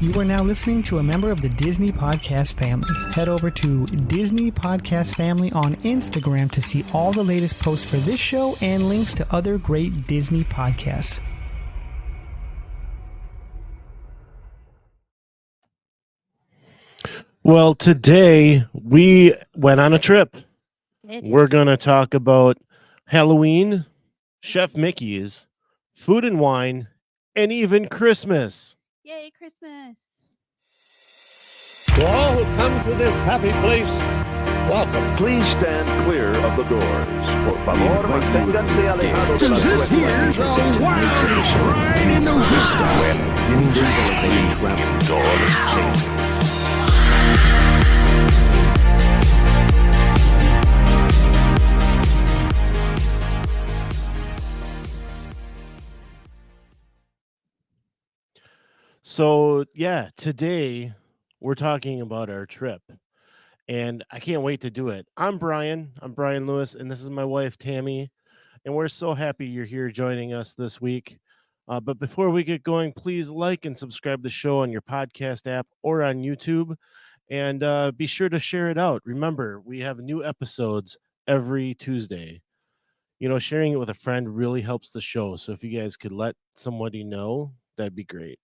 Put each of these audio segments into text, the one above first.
You are now listening to a member of the Disney Podcast family. Head over to Disney Podcast Family on Instagram to see all the latest posts for this show and links to other great Disney podcasts. Well, today we went on a trip. We're going to talk about Halloween, Chef Mickey's, food and wine, and even Christmas. Yay, Christmas! To all who come to this happy place, welcome. Please stand clear of the doors. Por favor, manténganse alejados de las This here's a wild ride in the So, yeah, today we're talking about our trip, and I can't wait to do it. I'm Brian Lewis, and this is my wife, Tammy, and we're so happy you're here joining us this week. But before we get going, please like and subscribe the show on your podcast app or on YouTube, and be sure to share it out. Remember, we have new episodes every Tuesday. You know, sharing it with a friend really helps the show, so if you guys could let somebody know, that'd be great.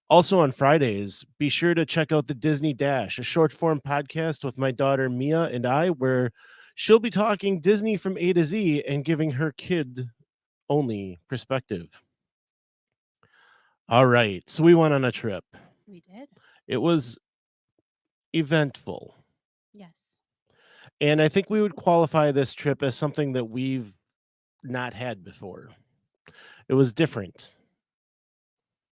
Also on Fridays, be sure to check out the Disney Dash, a short form podcast with my daughter Mia and I, where she'll be talking Disney from A to Z and giving her kid only perspective. All right, so we went on a trip. We did. It was eventful. Yes. And I think we would qualify this trip as something that we've not had before. It was different.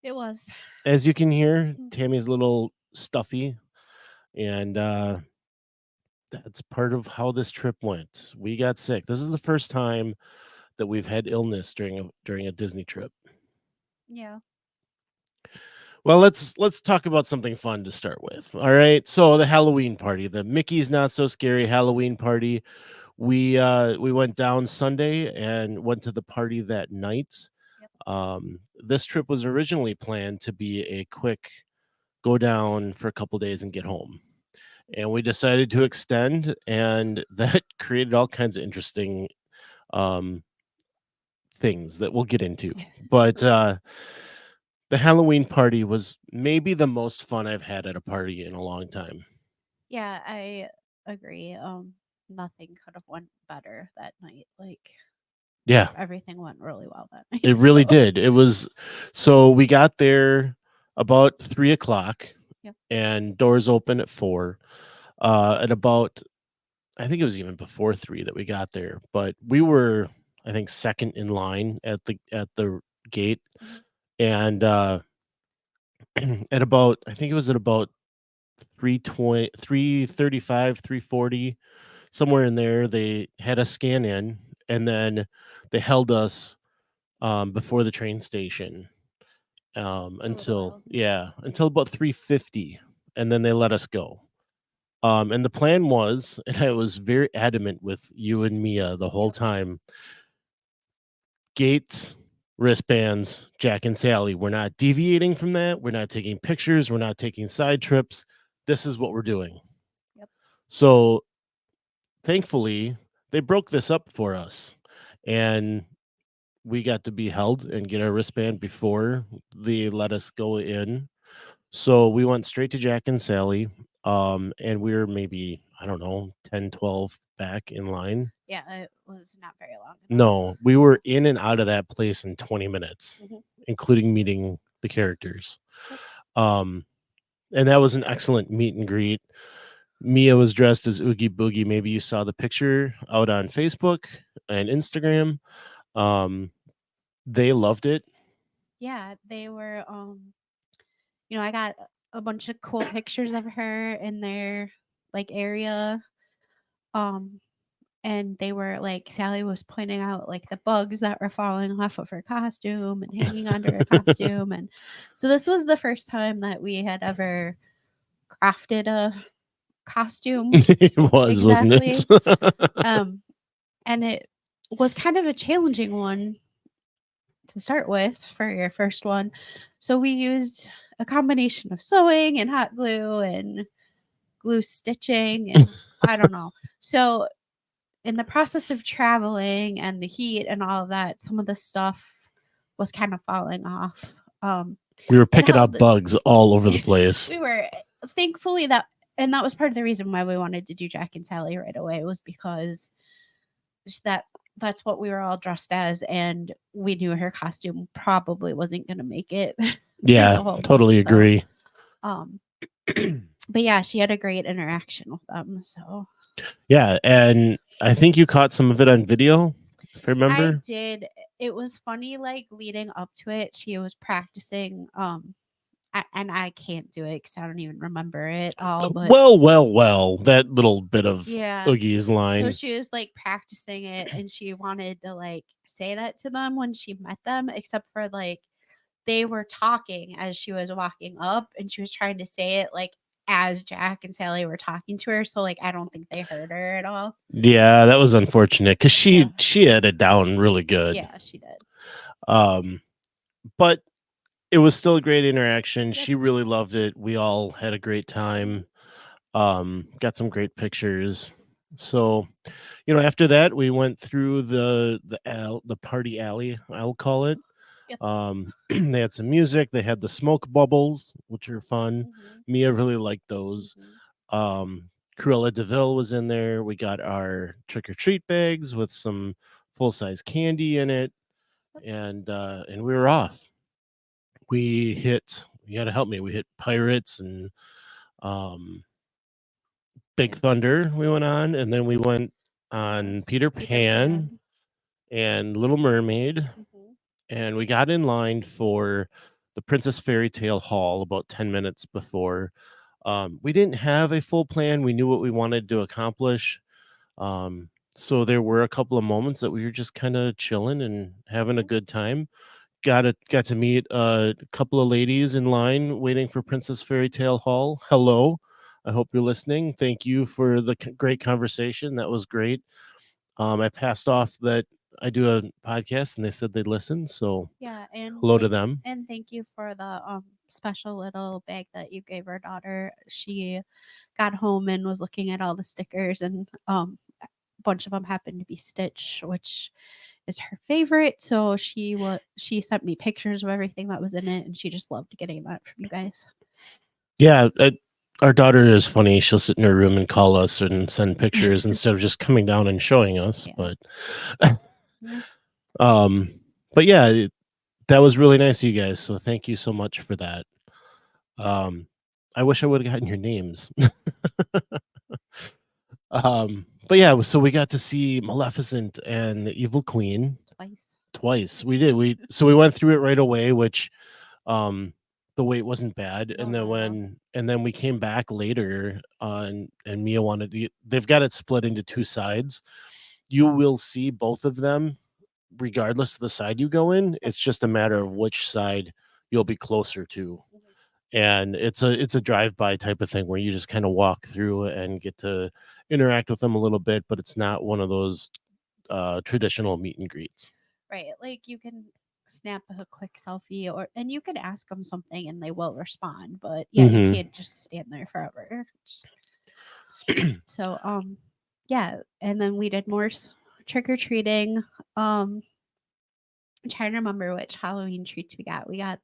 It was. As you can hear, Tammy's a little stuffy, and that's part of how this trip went. We got sick. This is the first time that we've had illness during a Disney trip. Yeah. Well, let's talk about something fun to start with. All right. So the Halloween party, the Mickey's Not So Scary Halloween party. We went down Sunday and went to the party that night. This trip was originally planned to be a quick go down for a couple days and get home, and we decided to extend, and that created all kinds of interesting things that we'll get into. But the Halloween party was maybe the most fun I've had at a party in a long time. Yeah, I agree. Nothing could have went better that night. Like, Yeah, everything went really well that night. it really did. It was, so we got there about 3:00. Yep. And doors open at 4. At about, I think it was even before 3 that we got there, but we were, I think, second in line at the gate. And at about, I think it was at about 3:20, 3:35, 3:40, somewhere in there, they had us scan in, and then they held us before the train station until about 3:50, and then they let us go. And the plan was, and I was very adamant with you and Mia the whole time, gates, wristbands, Jack and Sally. We're not deviating from that. We're not taking pictures. We're not taking side trips. This is what we're doing. Yep. So thankfully, they broke this up for us, and we got to be held and get our wristband before they let us go in. So we went straight to Jack and Sally, and we were maybe, I don't know, 10, 12 back in line. Yeah, it was not very long. No, we were in and out of that place in 20 minutes, including meeting the characters. And that was an excellent meet and greet. Mia was dressed as Oogie Boogie. Maybe you saw the picture out on Facebook and Instagram. They loved it. Yeah, they were. I got a bunch of cool pictures of her in their like area. And they were like, Sally was pointing out like the bugs that were falling off of her costume and hanging under her costume. And so this was the first time that we had ever crafted a costume. It was, exactly. Wasn't it? And it was kind of a challenging one to start with for your first one. So we used a combination of sewing and hot glue and glue stitching and I don't know. So in the process of traveling and the heat and all of that, some of the stuff was kind of falling off. We were It picking up held bugs all over the place. we were thankfully that was part of the reason why we wanted to do Jack and Sally right away was because that's what we were all dressed as and we knew her costume probably wasn't going to make it through Yeah, the whole totally month, so, agree. but yeah, she had a great interaction with them, so Yeah, and I think you caught some of it on video, if I I remember. did. It was funny, like leading up to it, she was practicing. And I can't do it because I don't even remember it all. But Well, that little bit of yeah, Oogie's so line. she was like practicing it, and she wanted to like say that to them when she met them, except for like they were talking as she was walking up, and she was trying to say it like as Jack and Sally were talking to her. So like I don't think they heard her at all. Yeah, that was unfortunate because Yeah. she had it down really good. Yeah, she did. But it was still a great interaction. Yep. She really loved it. We all had a great time. Got some great pictures. So, after that we went through the party alley, I'll call it. Yep. They had some music. They had the smoke bubbles, which are fun. Mia really liked those. Cruella DeVille was in there. We got our trick or treat bags with some full size candy in it, and we were off. You got to help me. We hit Pirates and Big Thunder. We went on, and then we went on Peter Pan and Little Mermaid, and we got in line for the Princess Fairy Tale Hall about 10 minutes before. We didn't have a full plan. We knew what we wanted to accomplish. So there were a couple of moments that we were just kind of chilling and having a good time. Got to meet a couple of ladies in line waiting for Princess Fairy Tale Hall. Hello. I hope you're listening. Thank you for the great conversation. That was great. I passed off that I do a podcast and they said they'd listen. So yeah, and hello to them. And thank you for the special little bag that you gave our daughter. She got home and was looking at all the stickers, and a bunch of them happened to be Stitch, which is her favorite. So she sent me pictures of everything that was in it, and she just loved getting that from you guys. Yeah, our daughter is funny. She'll sit in her room and call us and send pictures instead of just coming down and showing us. Yeah. But yeah, that was really nice of you guys. So thank you so much for that. I wish I would have gotten your names. But yeah, so we got to see Maleficent and the Evil Queen twice. We did. We went through it right away, which the wait wasn't bad. No, And not at all. then we came back later and Mia wanted to, they've got it split into two sides. You will see both of them regardless of the side you go in. It's just a matter of which side you'll be closer to. And it's a drive-by type of thing where you just kind of walk through and get to interact with them a little bit, but it's not one of those traditional meet and greets. Right, like you can snap a quick selfie, and you can ask them something and they will respond, but yeah, you can't just stand there forever. So yeah, and then we did more trick-or-treating. I'm trying to remember which Halloween treats we got. We got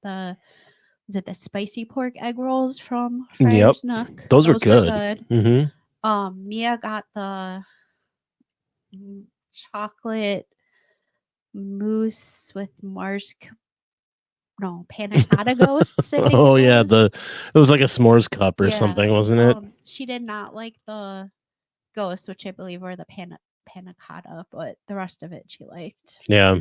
was it the spicy pork egg rolls from Friar's Nook? Those were good. Mia got the chocolate mousse with panna cotta ghosts. Oh yeah, it was like a s'mores cup or something, wasn't it? She did not like the ghosts, which I believe were the panna cotta, but the rest of it she liked. Yeah.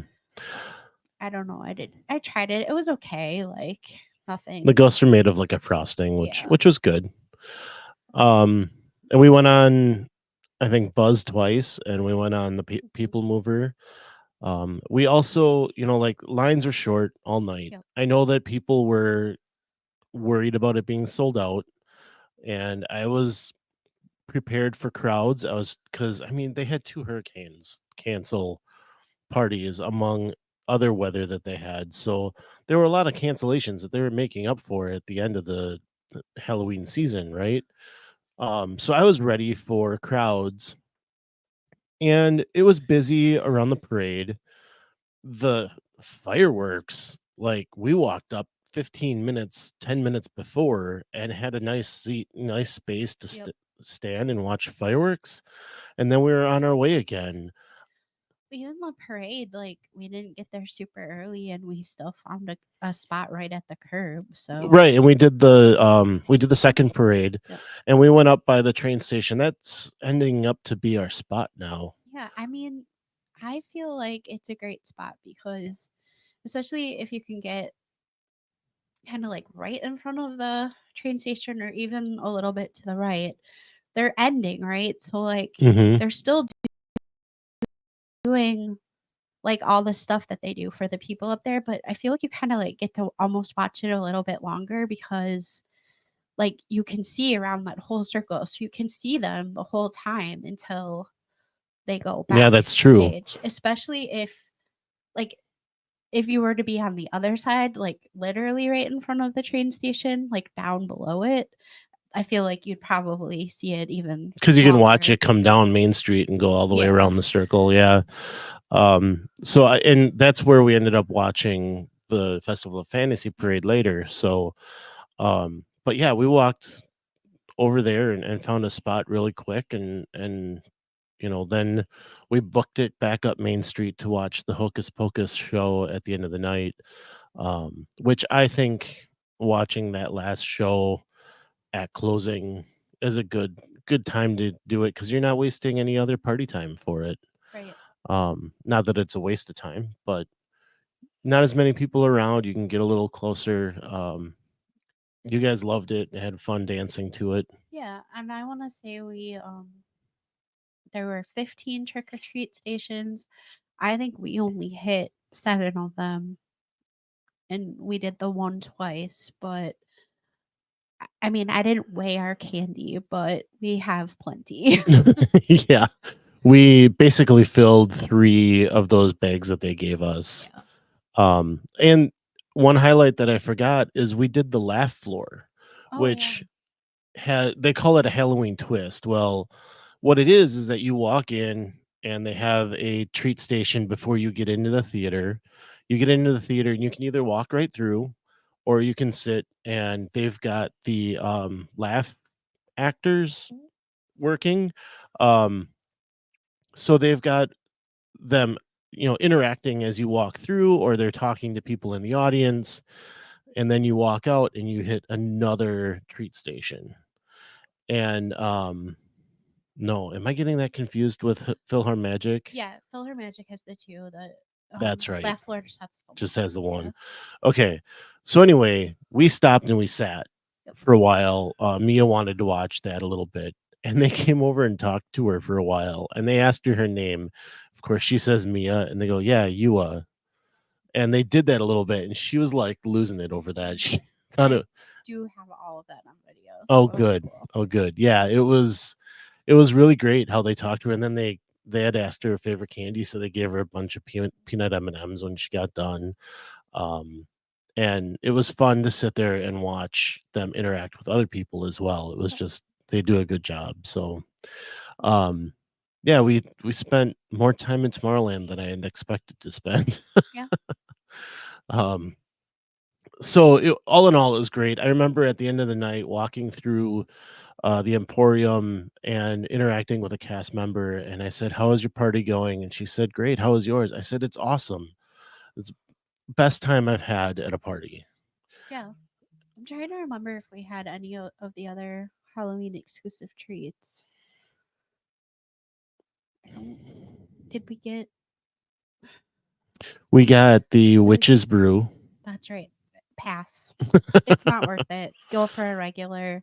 I don't know. I tried it. It was okay. Like nothing. The ghosts are made of like a frosting, which was good. And we went on, I think, Buzz twice, and we went on the People Mover. We also, like lines are short all night. Yep. I know that people were worried about it being sold out, and I was prepared for crowds. Because they had 2 hurricanes cancel parties among other weather that they had. So there were a lot of cancellations that they were making up for at the end of the Halloween season, right? So I was ready for crowds, and it was busy around the parade. The fireworks, like, we walked up 15 minutes, 10 minutes before and had a nice seat, nice space to Yep. stand and watch fireworks. And then we were on our way again. Even the parade, like we didn't get there super early and we still found a spot right at the curb. So Right. And we did the second parade, Yep. and we went up by the train station. That's ending up to be our spot now. yeah, I mean, I feel like it's a great spot because especially if you can get kind of like right in front of the train station or even a little bit to the right, they're ending, right? So like Hmm. they're still doing like all the stuff that they do for the people up there, but I feel like you kind of like get to almost watch it a little bit longer because like you can see around that whole circle. So you can see them the whole time until they go back Yeah, that's to the true. stage. Especially if like if you were to be on the other side, like literally right in front of the train station, like down below it, I feel like you'd probably see it even Because you can watch longer. it come down Main Street and go all the way Yeah. around the circle. Yeah. And that's where we ended up watching the Festival of Fantasy parade later. So, but yeah, we walked over there and found a spot really quick, and then we booked it back up Main Street to watch the Hocus Pocus show at the end of the night. Which I think watching that last show at closing is a good time to do it, because you're not wasting any other party time for it. Right. Not that it's a waste of time, but not as many people around. You can get a little closer. You guys loved it and had fun dancing to it. Yeah. And I want to say there were 15 trick or treat stations. I think we only hit 7 of them and we did the one twice, but I mean, I didn't weigh our candy, but we have plenty. Yeah. We basically filled 3 of those bags that they gave us. Yeah. And one highlight that I forgot is we did the laugh floor, Oh, yeah. which they call it a Halloween twist. Well, what it is that you walk in and they have a treat station before you get into the theater. You get into the theater and you can either walk right through, or you can sit, and they've got the laugh actors working. Um, so they've got them, interacting as you walk through, or they're talking to people in the audience, and then you walk out and you hit another treat station. And no, am I getting that confused with Philhar Magic? Yeah. Filler Magic has the 2. The That's right. Laugh Floor just has the Just one. has the one. Yeah. Okay. So anyway, we stopped and we sat Yep. for a while. Mia wanted to watch that a little bit, and they came over and talked to her for a while, and they asked her name. Of course, she says Mia, and they go, "Yeah, Yua." And they did that a little bit, and she was like losing it over that. She thought it. Do have all of that on video. Oh, so it's good. cool. Oh, good. Yeah, it was really great how they talked to her, and then they had asked her favorite candy, so they gave her a bunch of peanut M&Ms when she got done. And it was fun to sit there and watch them interact with other people as well. It was just, they do a good job. So yeah, we spent more time in Tomorrowland than I had expected to spend. Yeah. So all in all, it was great. I remember at the end of the night walking through the Emporium and interacting with a cast member, and I said, "How is your party going?" And she said, "Great. How is yours?" I said, "It's awesome. It's best time I've had at a party." Yeah. I'm trying to remember if we had any of the other Halloween exclusive treats. Did we get? We got the Witch's Brew. That's right. Pass. It's not worth it. Go for a regular,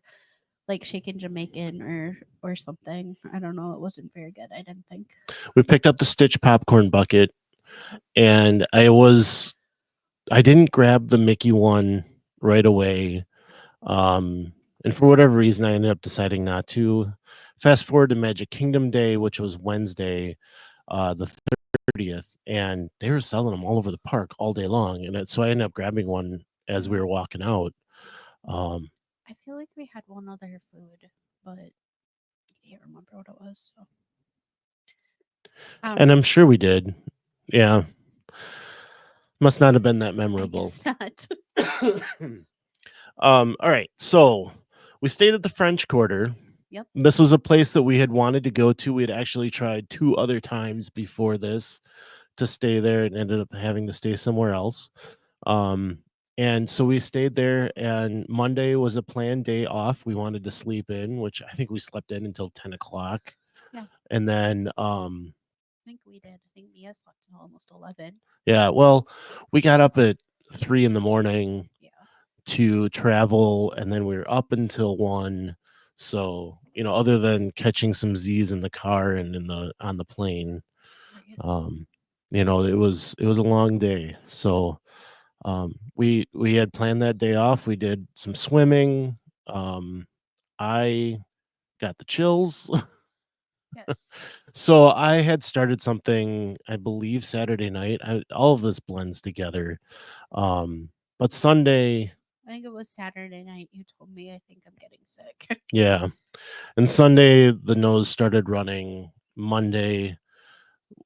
like shaken Jamaican or something. I don't know. It wasn't very good. I didn't think. We picked up the Stitch popcorn bucket, and I didn't grab the Mickey one right away. And for whatever reason, I ended up deciding not to. Fast forward to Magic Kingdom Day, which was Wednesday, the 30th, and they were selling them all over the park all day long. And so I ended up grabbing one as we were walking out. I feel like we had one other food, but I can't remember what it was. So. And I'm sure we did. Yeah. Must not have been that I memorable. guess not. All right. So we stayed at the French Quarter. Yep. This was a place that we had wanted to go to. We had actually tried 2 other times before this to stay there and ended up having to stay somewhere else. And so we stayed there, and Monday was a planned day off. We wanted to sleep in, which I think we slept in until 10 o'clock. Yeah. And then I think we did. I think Mia slept until almost 11. yeah, well, we got up at 3 in the morning to travel, and then we were up until 1. So, other than catching some Z's in the car and on the plane, it was a long day. So we had planned that day off. We did some swimming. I got the chills. Yes. So I had started something, I believe, Saturday night. All of this blends together. But Sunday, I think it was Saturday night. You told me I think I'm getting sick. yeah. And Sunday, the nose started running. Monday,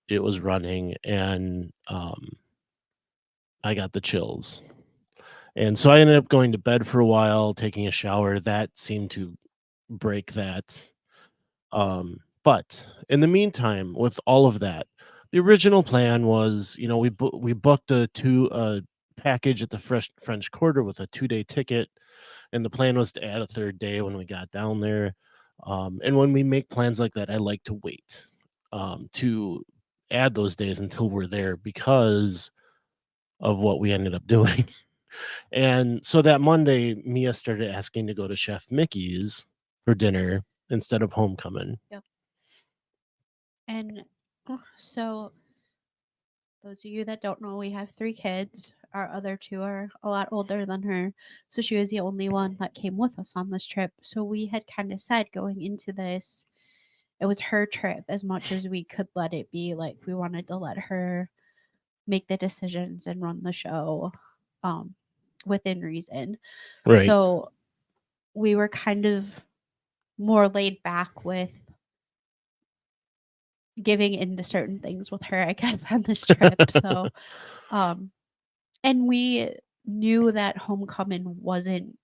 it was running, and I got the chills. And so I ended up going to bed for a while, taking a shower. That seemed to break that. But in the meantime, with all of that, the original plan was, we booked a package at the French Quarter with a 2-day ticket, and the plan was to add a 3rd day when we got down there. And when we make plans like that, I like to wait to add those days until we're there because of what we ended up doing. And so that Monday, Mia started asking to go to Chef Mickey's for dinner instead of Homecoming. Yep. And so, those of you that don't know, we have 3 kids. Our other 2 are a lot older than her. So she was the only one that came with us on this trip. So we had kind of said going into this, it was her trip as much as we could let it be. Like, we wanted to let her make the decisions and run the show within reason. Right. So we were kind of more laid back with giving into certain things with her, I guess, on this trip. So and we knew that Homecoming wasn't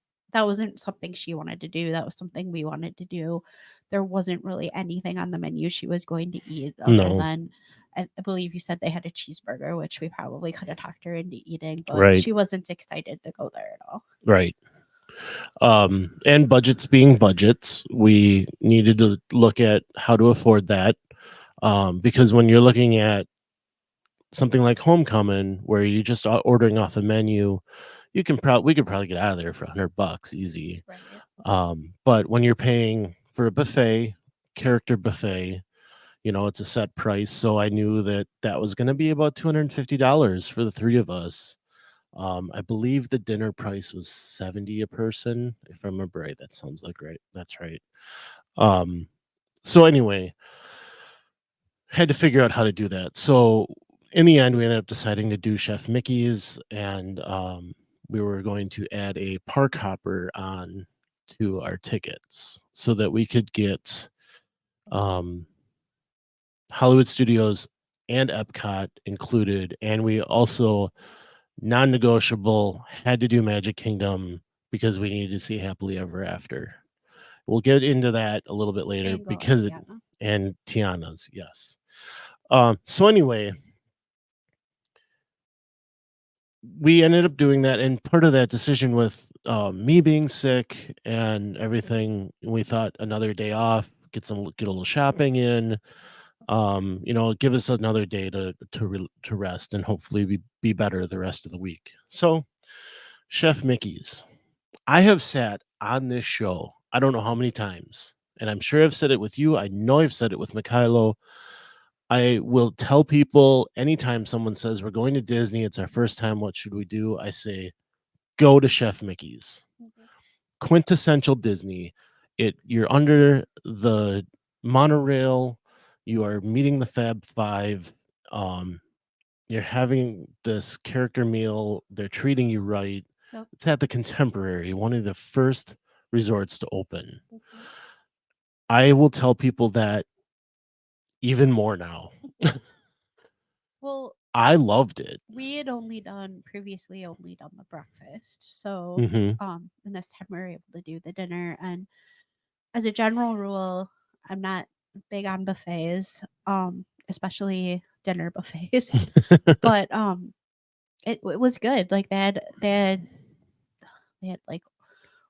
something she wanted to do. That was something we wanted to do. There wasn't really anything on the menu she was going to eat other than I believe you said they had a cheeseburger, which we probably could have talked her into eating, but she wasn't excited to go there at all. Right. And budgets being budgets, we needed to look at how to afford that. Because when you're looking at something like Homecoming, where you're just ordering off a menu, we could probably get out of there for $100 easy. Right. But when you're paying for a buffet, character buffet, it's a set price. So I knew that was going to be about $250 for the 3 of us. I believe the dinner price was $70 a person, if I remember right. That sounds like right. That's right. So anyway, had to figure out how to do that. So in the end, we ended up deciding to do Chef Mickey's, and we were going to add a park hopper on to our tickets so that we could get Hollywood Studios and Epcot included. And we also, non-negotiable, had to do Magic Kingdom because we needed to see Happily Ever After. We'll get into that a little bit later and Tiana's, yes. So anyway, we ended up doing that, and part of that decision with me being sick and everything, we thought another day off, get a little shopping in, give us another day to rest and hopefully be better the rest of the week. So Chef Mickey's, I have sat on this show, I don't know how many times, and I'm sure I've said it with you. I know I've said it with Mikhailo. I will tell people anytime someone says we're going to Disney, it's our first time, what should we do? I say, go to Chef Mickey's. Quintessential Disney. You're under the monorail. You are meeting the Fab Five. You're having this character meal. They're treating you right. Yep. It's at the Contemporary, one of the first resorts to open. Mhm. I will tell people that even more now. Well, I loved it. we had previously only done the breakfast. So Hmm. and this time we were able to do the dinner. And as a general rule, I'm not big on buffets, especially dinner buffets. But it was good. Like they had like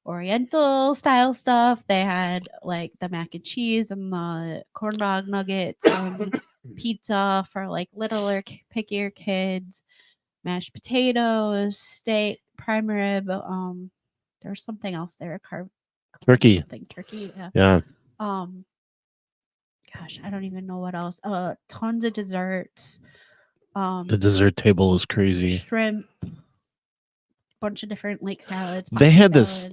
Oriental style stuff. They had like the mac and cheese and the corn dog nuggets and pizza for like littler, pickier kids. Mashed potatoes, steak, prime rib. There's something else there. Turkey. Something turkey. Yeah. Yeah. Um, gosh, I don't even know what else. Tons of desserts. The dessert table was crazy. Shrimp. Bunch of different like salads. They had this.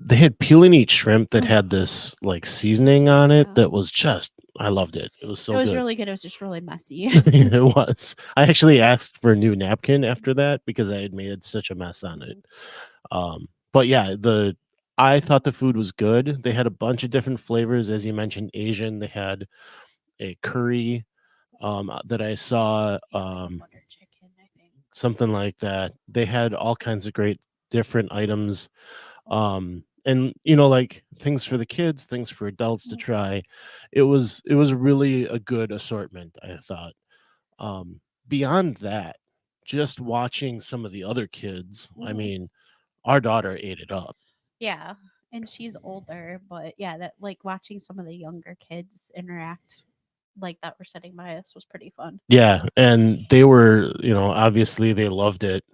They had peel and eat shrimp that had this like seasoning on it that was just. I loved it. It was so good. It was really good. It was just really messy. It was. I actually asked for a new napkin after that because I had made such a mess on it. But yeah, I thought the food was good. They had a bunch of different flavors, as you mentioned, Asian. They had a curry that I saw, Butter chicken, I think. something like that. They had all kinds of great different items, and like things for the kids, things for adults to try. It was really a good assortment, I thought. Beyond that, just watching some of the other kids, I mean, our daughter ate it up. Yeah, and she's older, but yeah, that like watching some of the younger kids interact like that were sitting by us was pretty fun. Yeah, and they were, obviously they loved it,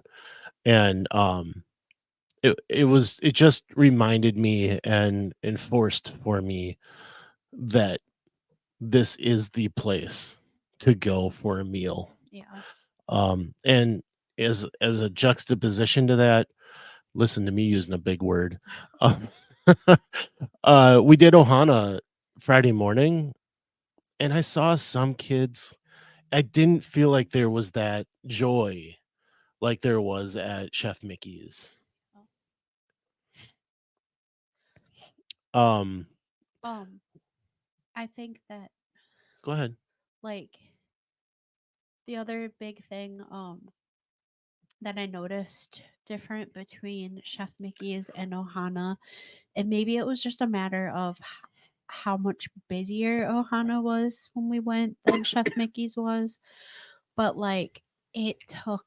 and it just reminded me and enforced for me that this is the place to go for a meal. Yeah. And as a juxtaposition to that, listen to me using a big word. Um, we did Ohana Friday morning, and I saw some kids. I didn't feel like there was that joy like there was at Chef Mickey's. Um, I think that Go ahead. like the other big thing that I noticed different between Chef Mickey's and Ohana, and maybe it was just a matter of how much busier Ohana was when we went than Chef Mickey's was, but like it took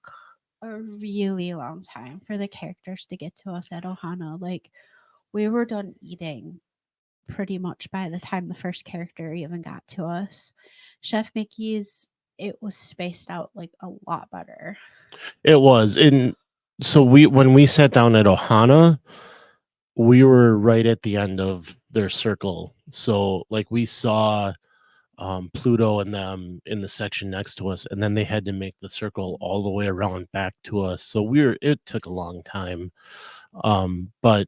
a really long time for the characters to get to us at Ohana. Like we were done eating pretty much by the time the first character even got to us. Chef Mickey's, it was spaced out like a lot better. It was. And so when we sat down at Ohana, we were right at the end of their circle. So like we saw Pluto and them in the section next to us, and then they had to make the circle all the way around back to us. So it took a long time. But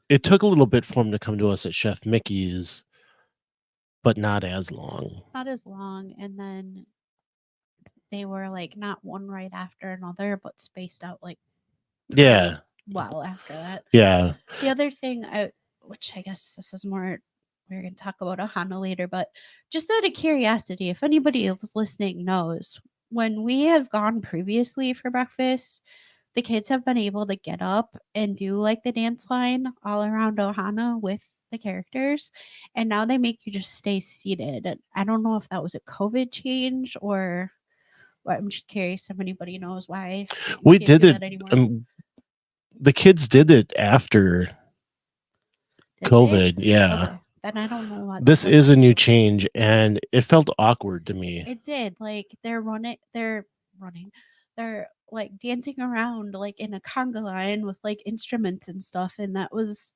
it took a little bit for them to come to us at Chef Mickey's, but not as long. Not as long. And then they were like not one right after another, but spaced out like Yeah. well after that. Yeah. The other thing, which I guess this is more, we're going to talk about Ohana later, but just out of curiosity, if anybody else listening knows, when we have gone previously for breakfast, the kids have been able to get up and do like the dance line all around Ohana with the characters, and now they make you just stay seated. And I don't know if that was a COVID change or what. I'm just curious if anybody knows why we can't did do it. that anymore. The kids did it after Did COVID. they? Yeah. Okay. Then I don't know what This what is that a new was. change, and it felt awkward to me. It did. Like they're running. They're like dancing around like in a conga line with like instruments and stuff, and that was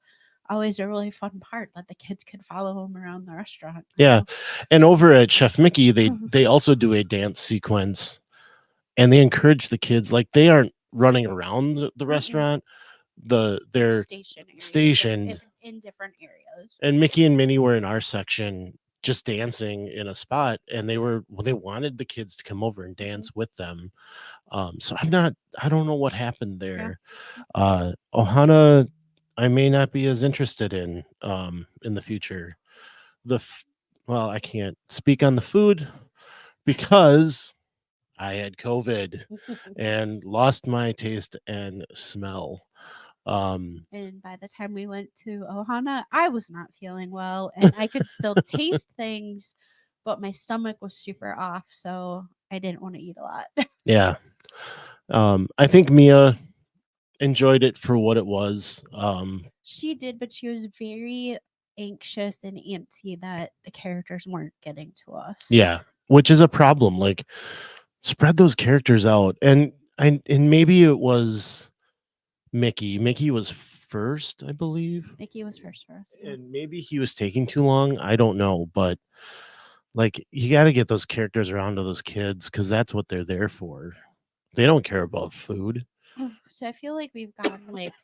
always a really fun part that the kids could follow them around the restaurant. Yeah. And over at Chef Mickey, they also do a dance sequence, and they encourage the kids, like they aren't running around the restaurant. They're stationary, stationed, in different areas. and Mickey and Minnie were in our section, just dancing in a spot, and they wanted the kids to come over and dance with them. So I don't know what happened there. Ohana, I may not be as interested in the future. Well, I can't speak on the food because I had COVID and lost my taste and smell. And by the time we went to Ohana, I was not feeling well, and I could still taste things, but my stomach was super off, so I didn't want to eat a lot. Yeah. I think Mia enjoyed it for what it was. She did, but she was very anxious and antsy that the characters weren't getting to us. Yeah, which is a problem. Like, spread those characters out, and maybe it was Mickey. Mickey was first, I believe, Mickey was first for us. Yeah. and maybe he was taking too long. I don't know, but like, you got to get those characters around to those kids because that's what they're there for. They don't care about food. So I feel like we've gotten like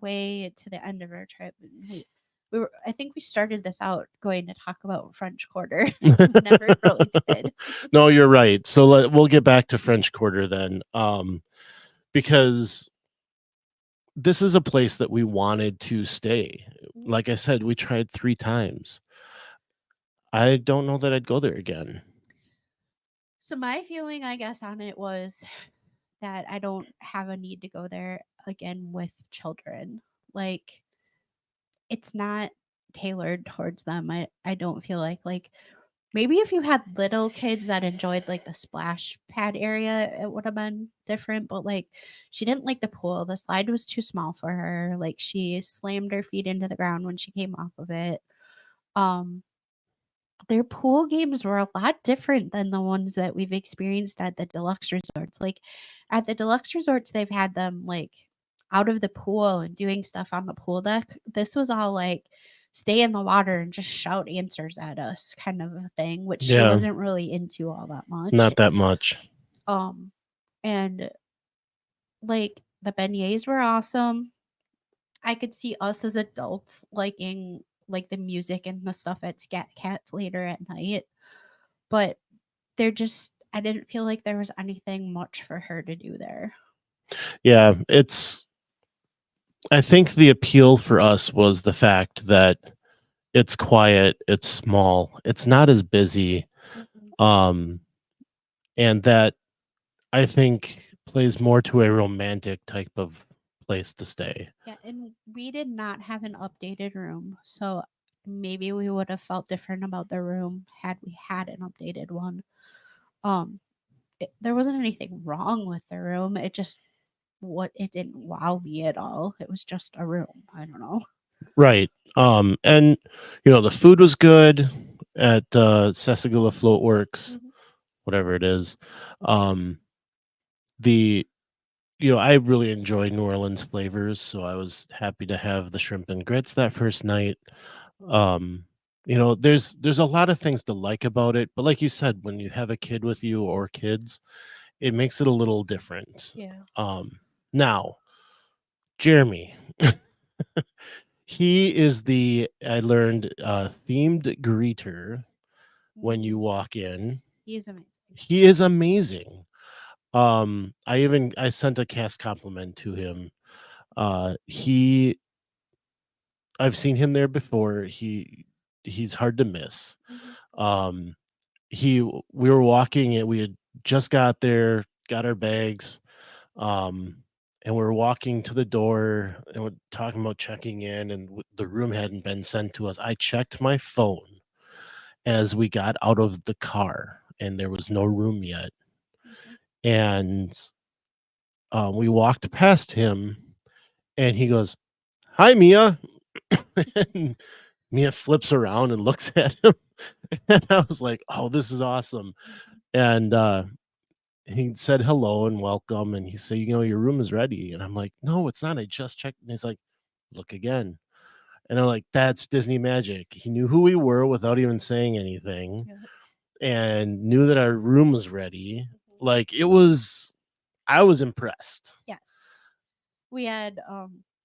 way to the end of our trip. And I think we started this out going to talk about French Quarter. Never really did. No, you're right. So we'll get back to French Quarter then, because this is a place that we wanted to stay. Like I said, we tried 3 times. I don't know that I'd go there again. So my feeling, I guess, on it was that I don't have a need to go there again with children. Like, it's not tailored towards them. I don't feel like maybe if you had little kids that enjoyed like the splash pad area, it would have been different. But like, she didn't like the pool. The slide was too small for her. Like, she slammed her feet into the ground when she came off of it. Their pool games were a lot different than the ones that we've experienced at the deluxe resorts. Like, at the deluxe resorts, they've had them like out of the pool and doing stuff on the pool deck. This was all like stay in the water and just shout answers at us kind of a thing, which she wasn't really into all that much. Not that much. And like the beignets were awesome. I could see us as adults liking like the music and the stuff at Scat Cats later at night, but I didn't feel like there was anything much for her to do there. Yeah, I think the appeal for us was the fact that it's quiet, it's small, it's not as busy, and that I think plays more to a romantic type of place to stay. Yeah, and we did not have an updated room, so maybe we would have felt different about the room had we had an updated one. There wasn't anything wrong with the room. It didn't wow me at all. It was just a room. I don't know. Right. And the food was good at Sesagula Float Works, whatever it is. I really enjoy New Orleans flavors, so I was happy to have the shrimp and grits that first night. There's a lot of things to like about it, but like you said, when you have a kid with you or kids, it makes it a little different. Yeah. Now, Jeremy, he is I learned themed greeter when you walk in. He's amazing. He is amazing. I sent a cast compliment to him. I've seen him there before. He's hard to miss. We were walking and we had just got there, got our bags, and we were walking to the door and we're talking about checking in, and the room hadn't been sent to us. I checked my phone as we got out of the car, and there was no room yet. And we walked past him, and he goes, "Hi, Mia." And Mia flips around and looks at him, and I was like, "Oh, this is awesome!" And he said hello and welcome, and he said, "Your room is ready." And I'm like, "No, it's not. I just checked." And he's like, "Look again." And I'm like, "That's Disney magic." He knew who we were without even saying anything, and knew that our room was ready. Like, I was impressed. Yes. We had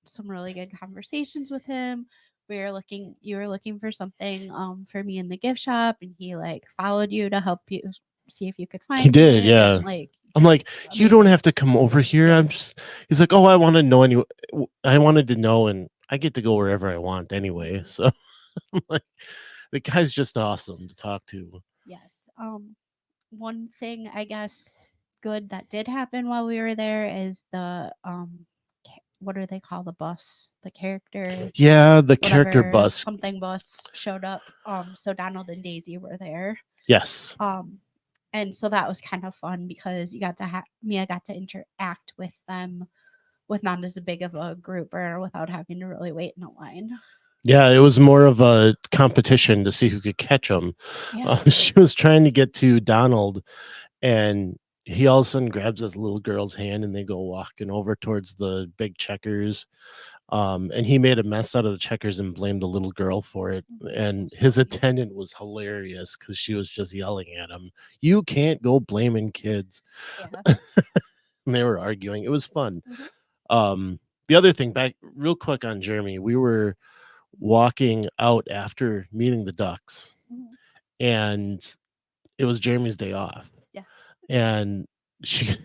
some really good conversations with him. you were looking for something for me in the gift shop, and he like followed you to help you see if you could find He did, it, yeah. and, like, I'm just like, you don't amazing. have to come over here. Yeah. I'm just. He's like, oh, I want to know. I wanted to know, and I get to go wherever I want anyway. So I'm like, the guy's just awesome to talk to. Yes. One thing I guess good that did happen while we were there is the what do they call the bus? The character Yeah, the character whatever bus. something bus showed up. So Donald and Daisy were there. Yes. And so that was kind of fun because you got to Mia got to interact with them with not as big of a group or without having to really wait in a line. Yeah, it was more of a competition to see who could catch him. Yeah. She was trying to get to Donald, and he all of a sudden grabs this little girl's hand, and they go walking over towards the big checkers. And he made a mess out of the checkers and blamed the little girl for it. And his attendant was hilarious because she was just yelling at him, "You can't go blaming kids." Yeah. And they were arguing. It was fun. Mhm. The other thing, back real quick on Jeremy, we were walking out after meeting the ducks, Mhm. and it was Jeremy's day off. Yes. And she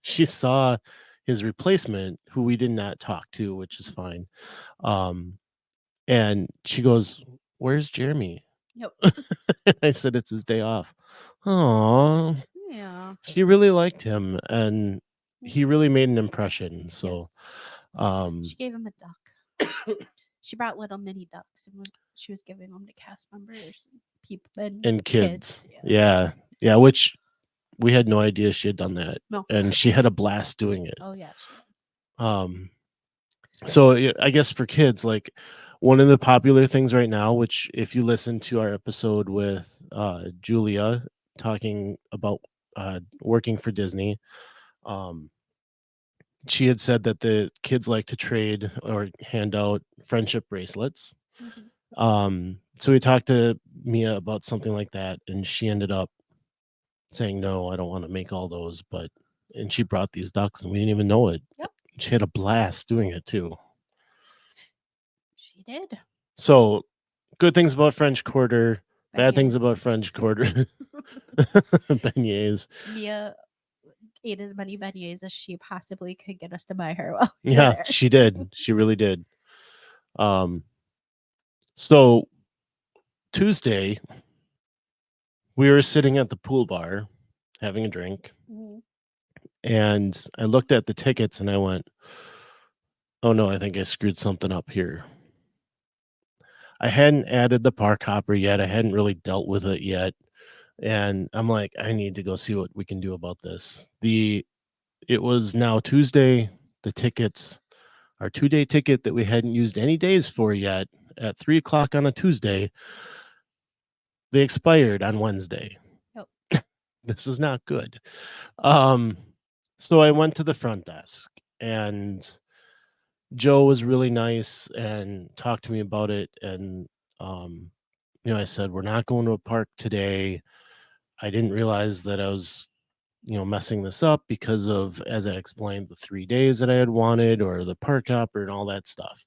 she saw his replacement, who we did not talk to, which is fine. And she goes, "Where's Jeremy?" Yep. And I said, "It's his day off." Oh, Yeah. she really liked him, and he really made an impression. So, Yes. She gave him a duck. She brought little mini ducks, and she was giving them to cast members and people and kids. Yeah. Yeah, which we had no idea she had done that, No. and she had a blast doing it. Oh yeah. She did. So I guess for kids, like one of the popular things right now, which if you listen to our episode with Julia talking about working for Disney, she had said that the kids like to trade or hand out friendship bracelets. So we talked to Mia about something like that, and she ended up saying, "No, I don't want to make all those," and she brought these ducks, and we didn't even know it. Yep. She had a blast doing it too. She did. So, good things about French Quarter, bad things Beignets. about French Quarter. Beignets. Mia ate as many beignets as she possibly could get us to buy her. Well, Yeah, she did. She really did. So Tuesday, we were sitting at the pool bar having a drink, and I looked at the tickets and I went, "Oh no, I think I screwed something up here." I hadn't added the park hopper yet. I hadn't really dealt with it yet. And I'm like, I need to go see what we can do about this. It was now Tuesday. The tickets, our 2-day ticket that we hadn't used any days for yet, at 3:00 on a Tuesday, they expired on Wednesday. Yep. This is not good. So I went to the front desk, and Joe was really nice and talked to me about it. And I said, we're not going to a park today. I didn't realize that I was messing this up because of, as I explained, the 3 days that I had wanted, or the park hopper and all that stuff.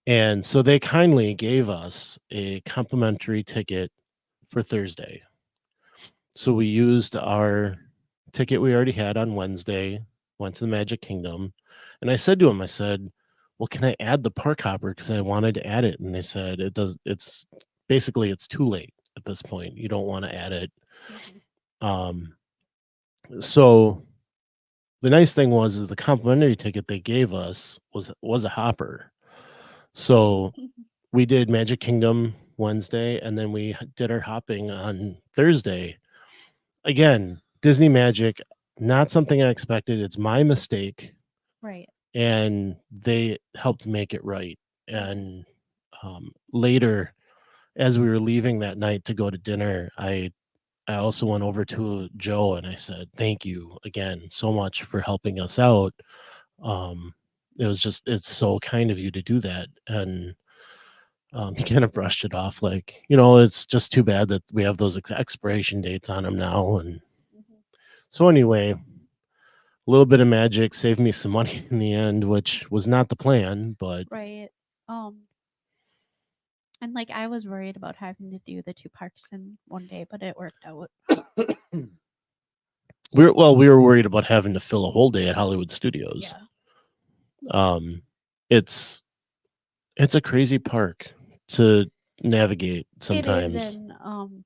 And so they kindly gave us a complimentary ticket for Thursday. So we used our ticket we already had on Wednesday, went to the Magic Kingdom, and I said to him, well, can I add the park hopper? Because I wanted to add it. And they said it's basically it's too late at this point. You don't want to add it. So the nice thing is the complimentary ticket they gave us was a hopper. So we did Magic Kingdom Wednesday, and then we did our hopping on Thursday. Again, Disney Magic, not something I expected. It's my mistake. Right. And they helped make it right. And later, as we were leaving that night to go to dinner, I also went over to Joe and I said, "Thank you again so much for helping us out. It's so kind of you to do that." And he kind of brushed it off like, it's just too bad that we have those expiration dates on them now. And so anyway, a little bit of magic saved me some money in the end, which was not the plan, but right. And like I was worried about having to do the 2 parks in one day, but it worked out. We were worried about having to fill a whole day at Hollywood Studios. Yeah. It's a crazy park to navigate sometimes. It is, and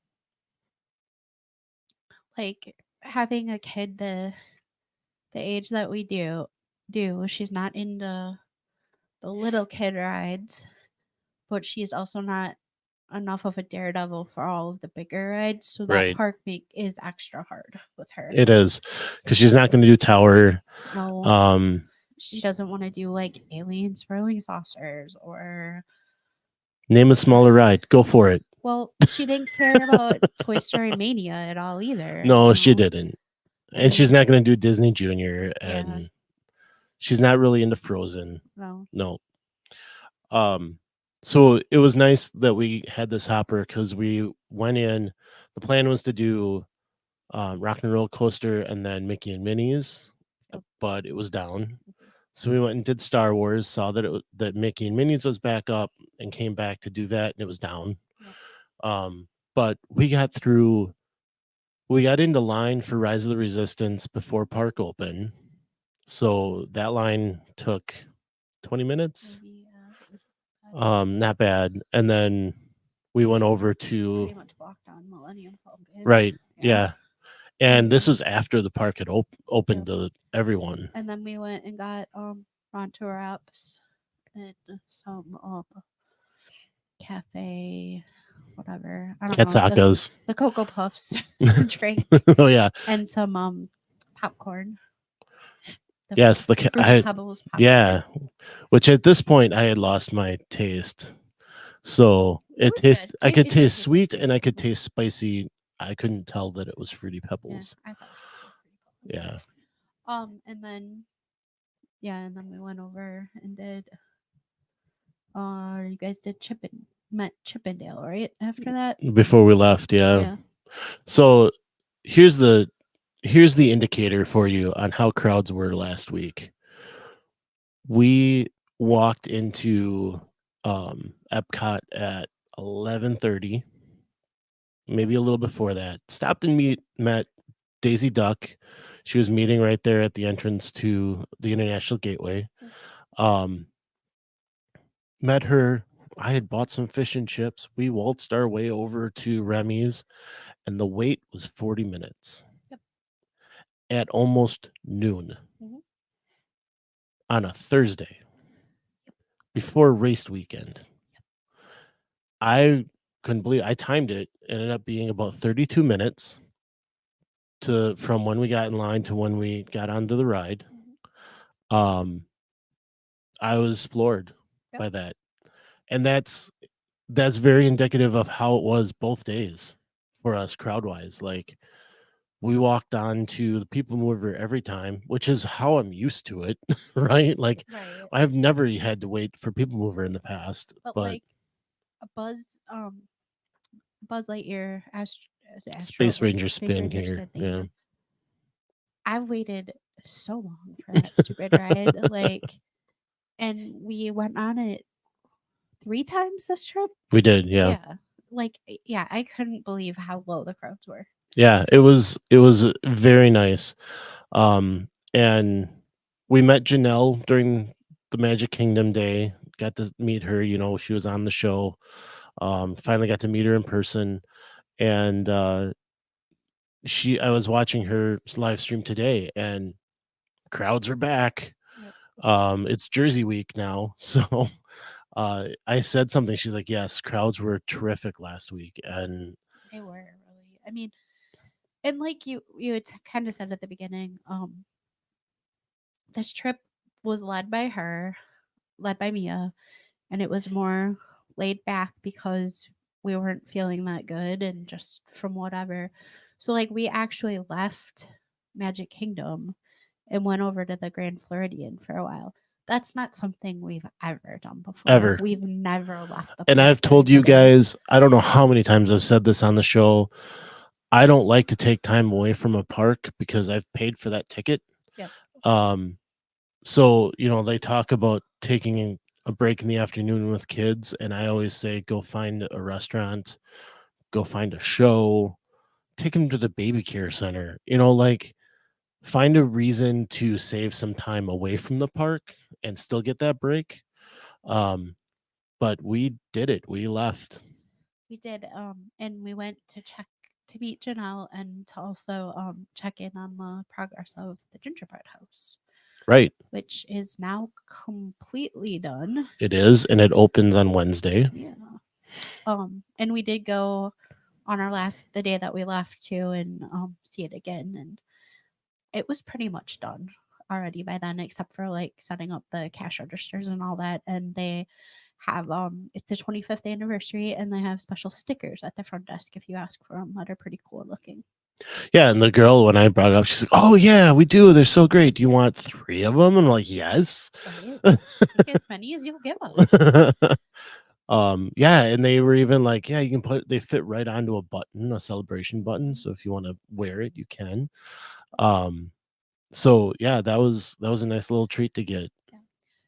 like having a kid the age that we do, she's not into the little kid rides, but she's also not enough of a daredevil for all of the bigger rides. So that Right. park is extra hard with her. It is, because she's not going to do Tower. No, she doesn't want to do like alien swirling saucers or Name a smaller ride. Go for it. well, she didn't care about Toy Story Mania at all either. No, you she know? didn't. And she's not going to do Disney Junior, Yeah. and she's not really into Frozen. No. So it was nice that we had this hopper, because we went in. The plan was to do Rock and Roller Coaster and then Mickey and Minnie's, but it was down. So we went and did Star Wars, saw that that Mickey and Minnie's was back up, and came back to do that, and it was down. But we got into line for Rise of the Resistance before park open. So that line took 20 minutes. Not bad. And then we went over to Pretty much blocked on Millennium Falcon. right. Yeah. And this was after the park had opened to everyone. And then we went and got Ronto wraps and some cafe, whatever. I don't know. Katsakas. The Cocoa Puffs drink. Oh yeah. And some popcorn. Yes, Fruity Pebbles popcorn. Yeah. Which at this point I had lost my taste. So I could taste sweet and I could taste spicy. I couldn't tell that it was Fruity Pebbles. Yeah, I thought it was Fruity Pebbles. Yeah. And then we went over and did you guys did Chippendale, right? After that? Before we left, yeah. So here's the indicator for you on how crowds were last week. We walked into Epcot at 11:30, maybe a little before that. Stopped and met Daisy Duck. She was meeting right there at the entrance to the International Gateway. Met her. I had bought some fish and chips. We waltzed our way over to Remy's, and the wait was 40 minutes. Yep. At almost noon. Mm-hmm. On a Thursday. Yep. Before race weekend. Yep. I couldn't believe I timed it. It ended up being about 32 minutes from when we got in line to when we got onto the ride. Mm-hmm. I was floored by that. And that's very indicative of how it was both days for us crowd-wise. Like, we walked on to the People Mover every time, which is how I'm used to it, right? Like, I've never had to wait for People Mover in the past. But like a Buzz Lightyear Space Ranger spin here. Yeah. I've waited so long for that stupid ride. And we went on it 3 times this trip. We did, yeah. I couldn't believe how low the crowds were. Yeah, it was very nice. And we met Janelle during the Magic Kingdom day. Got to meet her, she was on the show. Finally got to meet her in person. And I was watching her live stream today, and crowds are back. Yep. It's Jersey week now, so I said something. She's like, "Yes, crowds were terrific last week," and they were really. I mean, and like you had kind of said at the beginning, this trip was led by Mia, and it was more laid back because we weren't feeling that good and just from whatever. So like we actually left Magic Kingdom and went over to the Grand Floridian for a while. That's not something we've ever done before. Ever. We've never left the And I've told you guys, I don't know how many times I've said this on the show. I don't like to take time away from a park because I've paid for that ticket. Yep. So, they talk about taking a break in the afternoon with kids, and I always say go find a restaurant, go find a show, take them to the baby care center. Like find a reason to save some time away from the park and still get that break. But we did it. We left. We did, and we went to meet Janelle and to also check in on the progress of the gingerbread house, Right. which is now completely done. It is, and it opens on Wednesday. Yeah. And we did go on the day that we left too, and see it again, and it was pretty much done already by then, except for like setting up the cash registers and all that. And they have it's the 25th anniversary, and they have special stickers at the front desk if you ask for them that are pretty cool looking. Yeah, and the girl, when I brought it up, she's like, "Oh yeah, we do. They're so great. Do you want 3 of them?" I'm like, "Yes." Right? Take as many as you'll give us. Yeah, and they were even like, "Yeah, you can they fit right onto a button, a celebration button. So if you want to wear it, you can." So yeah, that was a nice little treat to get. Yeah.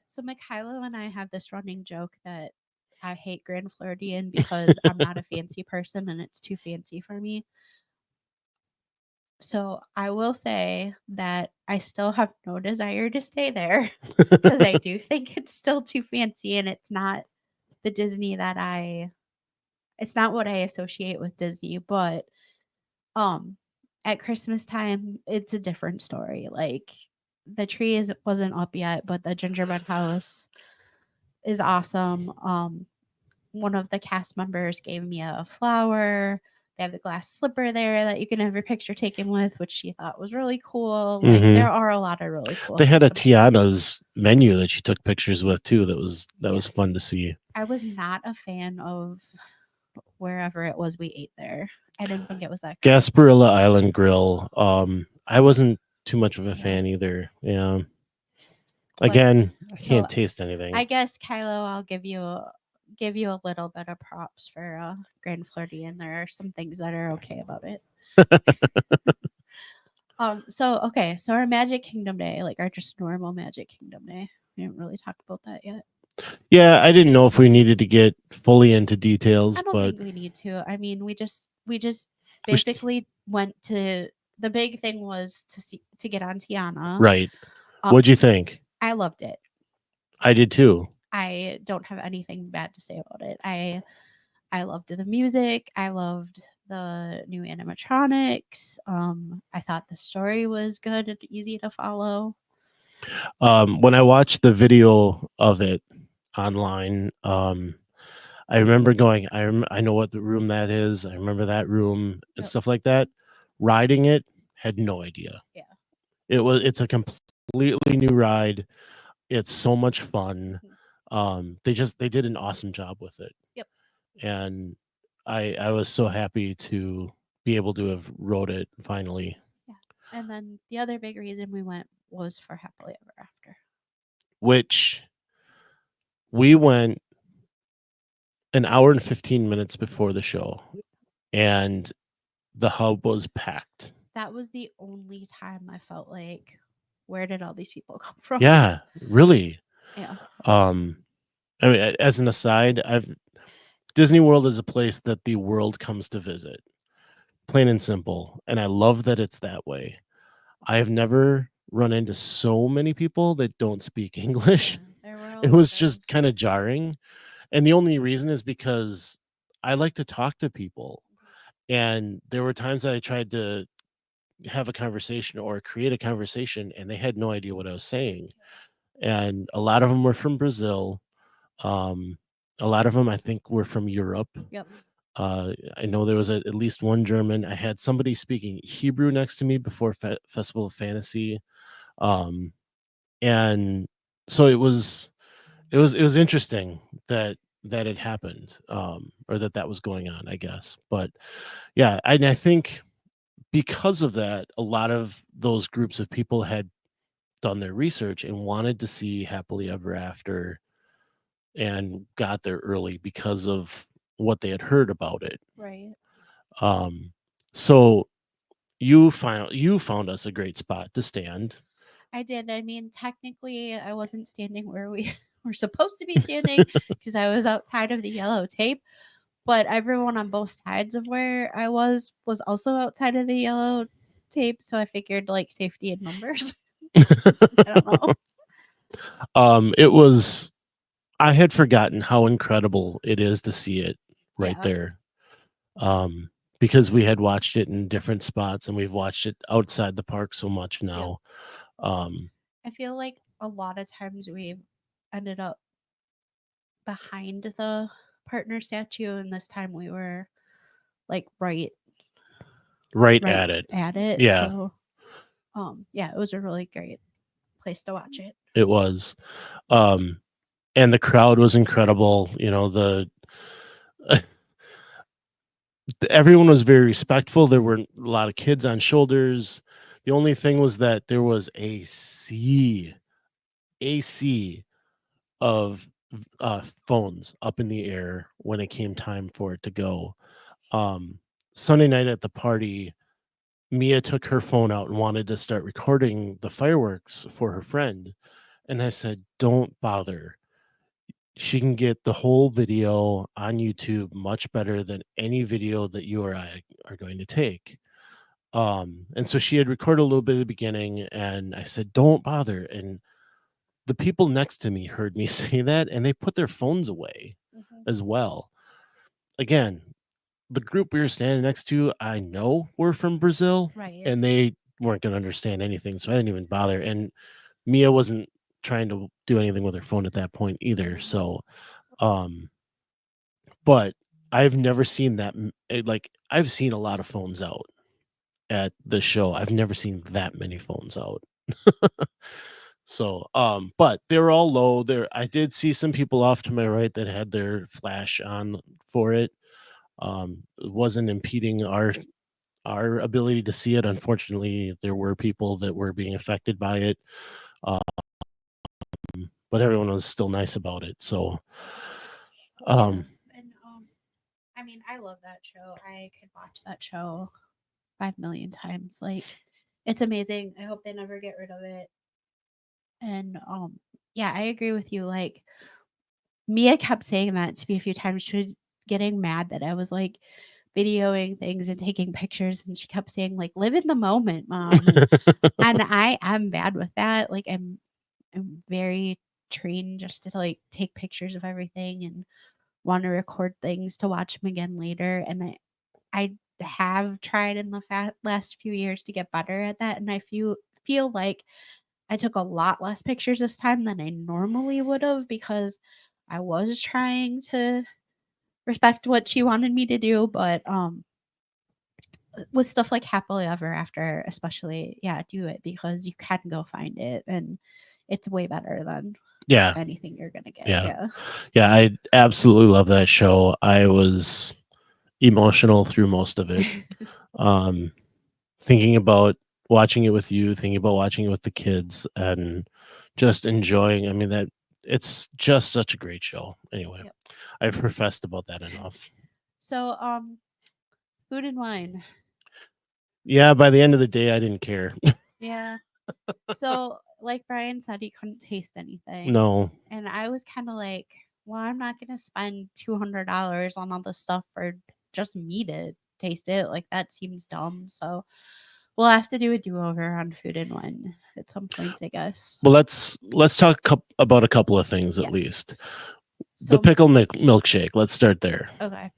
So Mikhailo and I have this running joke that I hate Grand Floridian because I'm not a fancy person and it's too fancy for me. So I will say that I still have no desire to stay there because I do think it's still too fancy and it's not the Disney it's not what I associate with Disney, but at Christmas time it's a different story. Like the tree wasn't up yet, but the gingerbread house is awesome. One of the cast members gave me a flower. They have the glass slipper there that you can have your picture taken with, which she thought was really cool. Like Mhm. there are a lot of really cool. They had a things about it. Tiana's menu that she took pictures with too. That was Yeah. fun to see. I was not a fan of wherever it was we ate there. I didn't think it was that good. Gasparilla Island Grill. I wasn't too much of a Yeah. fan either. Yeah. But- Again, I so can't taste anything. I guess Kylo, I'll give you a little bit of props for Grand Floridian. There are some things that are okay about it. So our Magic Kingdom Day, like our just normal Magic Kingdom Day. We didn't really talk about that yet. Yeah, I didn't know if we needed to get fully into details, I don't but think we need to. I mean, we just We sh- basically went to the big thing was to get on Tiana. right. Um, What'd you think? I loved it. I did too. I don't have anything bad to say about it. I loved the music. I loved the new animatronics. I thought the story was good and easy to follow. When I watched the video of it online, I remember going, I know what the room that is. I remember that room and Yep. stuff like that. Riding it, had no idea. Yeah. It's a completely new ride. It's so much fun. They did an awesome job with it. Yep. And I was so happy to be able to have rode it finally. And then the other big reason we went was for Happily Ever After. Which we went an hour and 15 minutes before the show, and the hub was packed. That was the only time I felt like, where did all these people come from? Yeah, really. Yeah. I mean, as an aside, Disney World is a place that the world comes to visit, plain and simple, and I love that it's that way. I have never run into so many people that don't speak English. Yeah, there were a It lot was of- just kind of jarring, and the only reason is because I like to talk to people, and there were times that I tried to have a conversation or create a conversation, and they had no idea what I was saying. And a lot of them were from Brazil. A lot of them, I think, were from Europe. Yep. I know there was at least one German. I had somebody speaking Hebrew next to me before Festival of Fantasy, and so it was interesting that it happened, or that was going on, I guess. But yeah, I think because of that, a lot of those groups of people had done their research and wanted to see Happily Ever After and got there early because of what they had heard about it. Right. So you found us a great spot to stand. I did. I mean, technically, I wasn't standing where we were supposed to be standing because I was outside of the yellow tape. But everyone on both sides of where I was also outside of the yellow tape. So I figured like safety in numbers. I don't know. It was. I had forgotten how incredible it is to see it right Yeah. there. Because we had watched it in different spots and we've watched it outside the park so much now. I feel like a lot of times we've ended up behind the partner statue, and this time we were like right at it. at it. Yeah. So yeah, it was a really great place to watch it. It was. And the crowd was incredible. You know, everyone was very respectful. There were a lot of kids on shoulders. The only thing was that there was a sea of phones up in the air when it came time for it to go. Sunday night at the party, Mia took her phone out and wanted to start recording the fireworks for her friend. And I said, don't bother. She can get the whole video on YouTube much better than any video that you or I are going to take. And so she had recorded a little bit at the beginning, and I said, don't bother. And the people next to me heard me say that, and they put their phones away as well. Again, the group we were standing next to, I know were from Brazil, Right. and they weren't going to understand anything, so I didn't even bother. And Mia wasn't trying to do anything with her phone at that point either. So, but I've never seen that. Like, I've seen a lot of phones out at the show. I've never seen that many phones out. So, but they were all low there. I did see some people off to my right that had their flash on for it. It wasn't impeding our ability to see it. Unfortunately, there were people that were being affected by it. But everyone was still nice about it. So, And I mean, I love that show. I could watch that show 5 million times. Like, it's amazing. I hope they never get rid of it. And yeah, I agree with you. Like, Mia kept saying that to me a few times. She was getting mad that I was like videoing things and taking pictures, and she kept saying like, "Live in the moment, mom." And I am bad with that. Like, I'm very trained just to like take pictures of everything and want to record things to watch them again later. And I have tried in the last few years to get better at that, and I feel like I took a lot less pictures this time than I normally would have because I was trying to respect what she wanted me to do, but with stuff like happily ever after, especially, yeah, do it because you can go find it and it's way better than yeah, anything you're gonna get. yeah. I absolutely love that show. I was emotional through most of it. Thinking about watching it with you, thinking about watching it with the kids, and just enjoying. I mean, that it's just such a great show. Anyway, Yep. I've professed about that enough. So, food and wine. Yeah, by the end of the day, I didn't care. Yeah. So, like Brian said, he couldn't taste anything. No. And I was kind of like, well, I'm not going to spend $200 on all this stuff for just me to taste it. Like, that seems dumb. So, we'll have to do a do-over on food and wine at some point, I guess. Well, let's talk about a couple of things at Yes. least. So, The pickle milkshake. Let's start there. okay.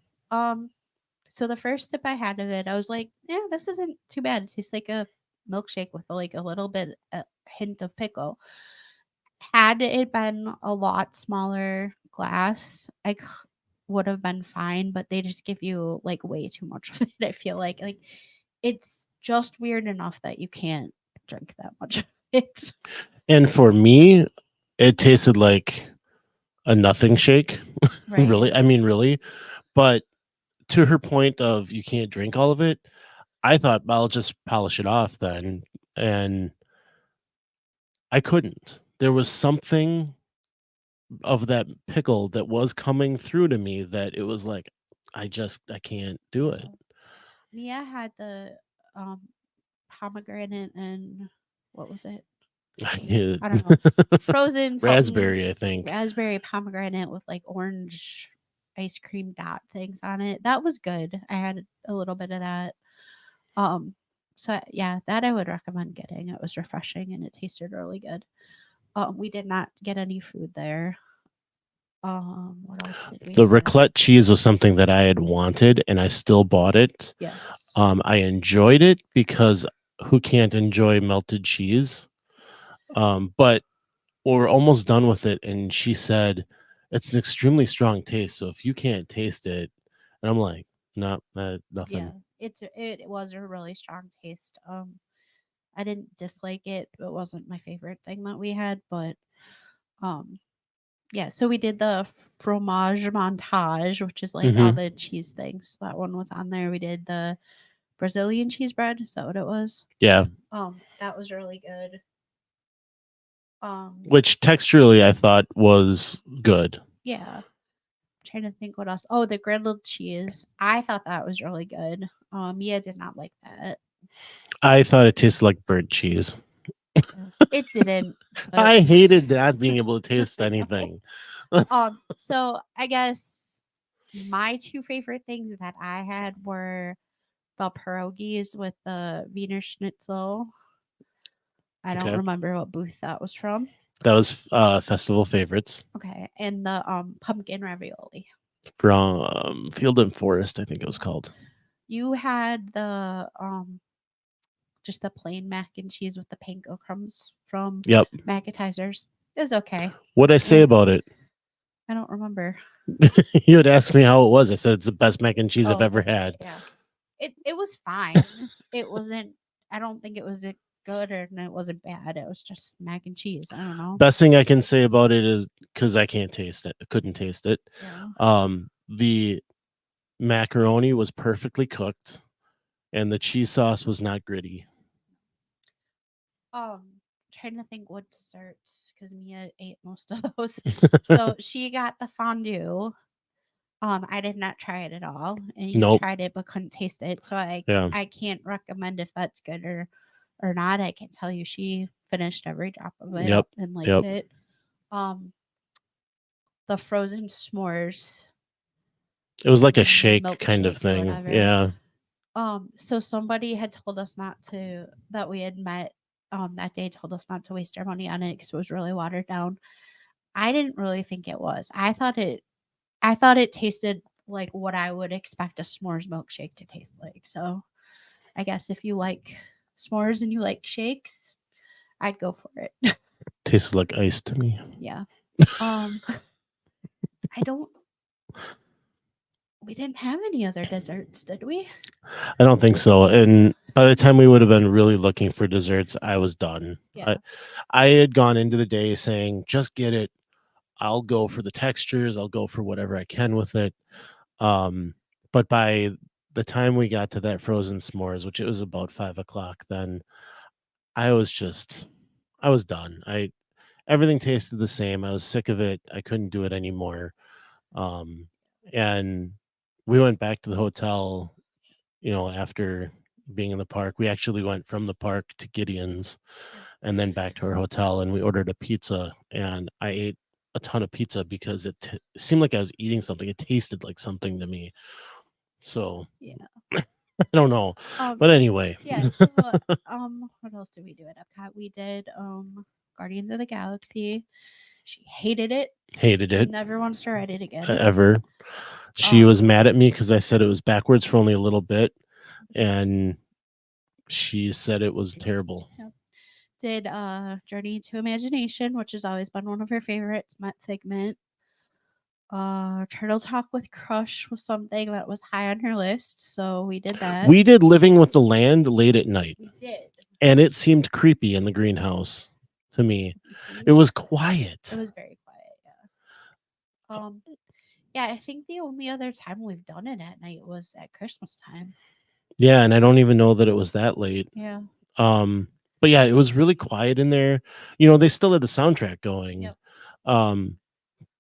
So the first sip I had of it, I was like, yeah, this isn't too bad. It tastes like a milkshake with like a little bit a hint of pickle. Had it been a lot smaller glass, would have been fine, but they just give you like way too much of it. I feel like it's just weird enough that you can't drink that much of it. And for me, it tasted like a nothing shake. Right. Really, I mean, really. But to her point of you can't drink all of it, I thought, well, I'll just polish it off then, and I couldn't. There was something of that pickle that was coming through to me that it was like, I can't do it. Mia had the pomegranate and what was it? Yeah. I don't know. Frozen salt and Raspberry, I think. raspberry pomegranate with like orange ice cream dot things on it. That was good. I had a little bit of that. So yeah, that I would recommend getting. It was refreshing and it tasted really good. We did not get any food there. What else did we The have? raclette cheese was something that I had wanted, and I still bought it. Yes. I enjoyed it because who can't enjoy melted cheese? But we're almost done with it, and she said it's an extremely strong taste. So if you can't taste it, and I'm like, no, nothing. Yeah. It was a really strong taste. I didn't dislike it. It wasn't my favorite thing that we had, but um yeah, so we did the fromage montage, which is like all Mhm. the cheese things. That one was on there. We did the Brazilian cheese bread. Is that what it was? Yeah, That was really good. which texturally I thought was good. Yeah. Trying to think what else. Oh, the grilled cheese. I thought that was really good. Mia did not like that. I thought it tasted like burnt cheese. It didn't. But I hated not being able to taste anything. so I guess my two favorite things that I had were the pierogies with the Wiener Schnitzel. I don't Okay. remember what booth that was from. That was festival favorites Okay, and the pumpkin ravioli. from Field and Forest, I think it was called. You had the just the plain mac and cheese with the panko crumbs from Yep. Macatizers. It was okay. What'd I say Yeah. about it? I don't remember. You had asked me how it was. I said it's the best mac and cheese I've Oh, ever okay, had. yeah. It was fine. It wasn't. I don't think it was good or it wasn't bad. It was just mac and cheese. I don't know. Best thing I can say about it is because I can't taste it. I couldn't taste it. Yeah. The macaroni was perfectly cooked, and the cheese sauce was not gritty. Trying to think what desserts because Mia ate most of those. So she got the fondue. I did not try it at all, and you Nope. tried it but couldn't taste it. So Yeah. I can't recommend if that's good or not. I can tell you she finished every drop of it Yep. and liked Yep. it. The frozen s'mores. It was like a shake kind of Milkshake or thing. whatever. Yeah. So somebody had told us that we had met that day told us not to waste our money on it because it was really watered down. I didn't really think it was. I thought it tasted like what I would expect a s'mores milkshake to taste like. So I guess if you like s'mores and you like shakes, I'd go for it. Tasted like ice to me. Yeah. I don't we didn't have any other desserts, did we? I don't think so. And by the time we would have been really looking for desserts, I was done. Yeah. I had gone into the day saying, just get it. I'll go for the textures. I'll go for whatever I can with it. But by the time we got to that frozen s'mores, which it was about 5 o'clock, then I was done. Everything tasted the same. I was sick of it. I couldn't do it anymore. And we went back to the hotel, after being in the park. We actually went from the park to Gideon's and then back to our hotel, and we ordered a pizza, and I ate a ton of pizza because it seemed like I was eating something. It tasted like something to me. So Yeah. I don't know. But anyway. Yeah. So what else did we do at Epcot? We did Guardians of the Galaxy. She hated it. Hated it Never wants to ride it again. ever. She was mad at me because I said it was backwards for only a little bit, and she said it was terrible. Yep. Did Journey to Imagination, which has always been one of her favorites. Met Figment. Turtle Talk with Crush was something that was high on her list, so we did that. We did Living with the Land late at night. We did. And it seemed creepy in the greenhouse to me. It was quiet. It was very quiet, yeah. Yeah, I think the only other time we've done it at night was at Christmas time. Yeah, and I don't even know that it was that late. Yeah. But yeah, it was really quiet in there. They still had the soundtrack going. Yep.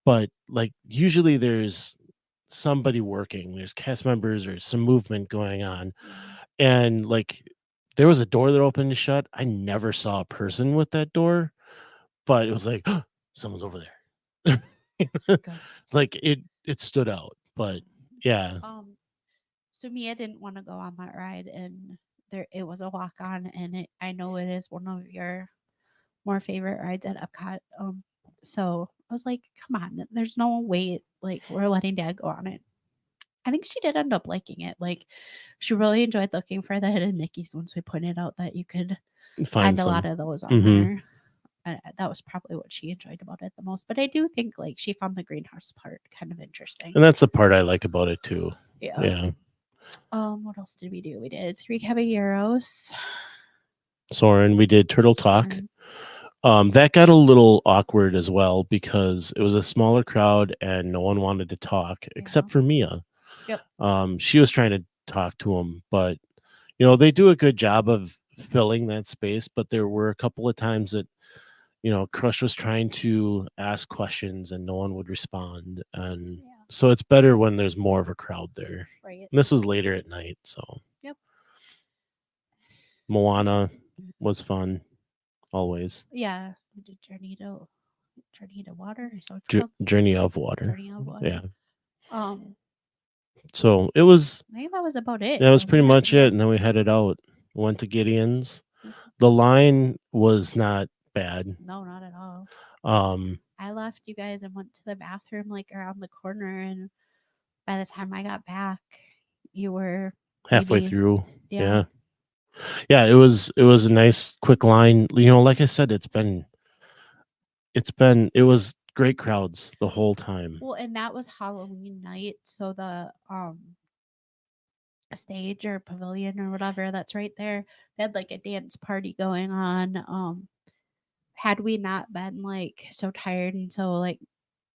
But like usually there's somebody working, there's cast members or some movement going on. And like there was a door that opened and shut. I never saw a person with that door, but it was like someone's over there. Ghost. Like it stood out. But yeah, So Mia didn't want to go on that ride, and it was a walk on, and I know it is one of your more favorite rides at Epcot. So I was like, come on, there's no way like we're letting Dad go on it. I think she did end up liking it. Like she really enjoyed looking for the hidden Mickeys once we pointed out that you could find a lot of those on there. That was probably what she enjoyed about it the most. But I do think like she found the greenhouse part kind of interesting. And that's the part I like about it too. Yeah. What else did we do? We did 3 caballeros. Soren, we did Turtle Talk. That got a little awkward as well because it was a smaller crowd and no one wanted to talk except for Mia. Yep. She was trying to talk to him, but they do a good job of filling that space. But there were a couple of times that Crush was trying to ask questions and no one would respond, and so it's better when there's more of a crowd there. Right. And this was later at night, so Yep. Moana was fun. Always. Yeah. We did Journey to Water. So it's called Journey of Water. Journey of Water. Yeah. So it was. I think that was about it. That was pretty much it, and then we headed out. Went to Gideon's. The line was not bad. No, not at all. Um, I left you guys and went to the bathroom like around the corner, and by the time I got back, you were halfway through. Yeah. Yeah, it was a nice quick line. Like I said, it was great crowds the whole time. Well, and that was Halloween night, so the stage or pavilion or whatever that's right there, they had like a dance party going on. Had we not been like so tired and so like